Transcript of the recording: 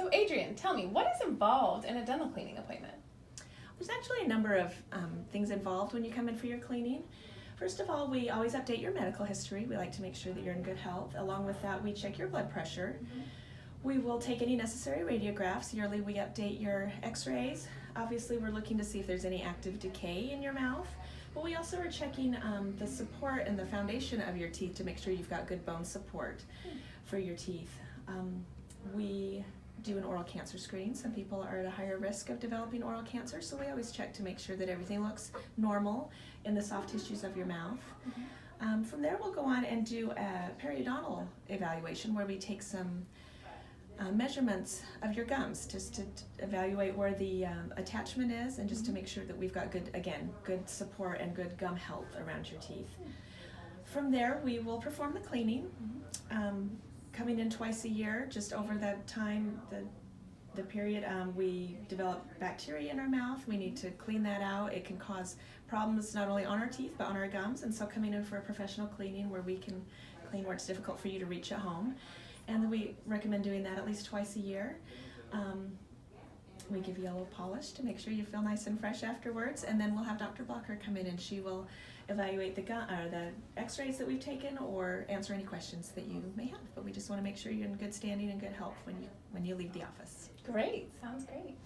So Adrienne, tell me, what is involved in a dental cleaning appointment? There's actually a number of things involved when you come in for your cleaning. First of all, we always update your medical history. We like to make sure that you're in good health. Along with that, we check your blood pressure. We will take any necessary radiographs. Yearly, we update your x-rays. Obviously, we're looking to see if there's any active decay in your mouth. But we also are checking the support and the foundation of your teeth to make sure you've got good bone support for your teeth. We do an oral cancer screening. Some people are at a higher risk of developing oral cancer, so we always check to make sure that everything looks normal in the soft tissues of your mouth. From there, we'll go on and do a periodontal evaluation where we take some measurements of your gums just to evaluate where the attachment is and just to make sure that we've got good support and good gum health around your teeth. From there, we will perform the cleaning, coming in twice a year. Just over that time, the period, we develop bacteria in our mouth. We need to clean that out. It can cause problems not only on our teeth but on our gums, and so coming in for a professional cleaning where we can clean where it's difficult for you to reach at home. And we recommend doing that at least twice a year. We give yellow polish to make sure you feel nice and fresh afterwards, and then we'll have Dr. Blacher come in and she will evaluate the x-rays that we've taken or answer any questions that you may have. But we just want to make sure you're in good standing and good health when you leave the office. Great, sounds great.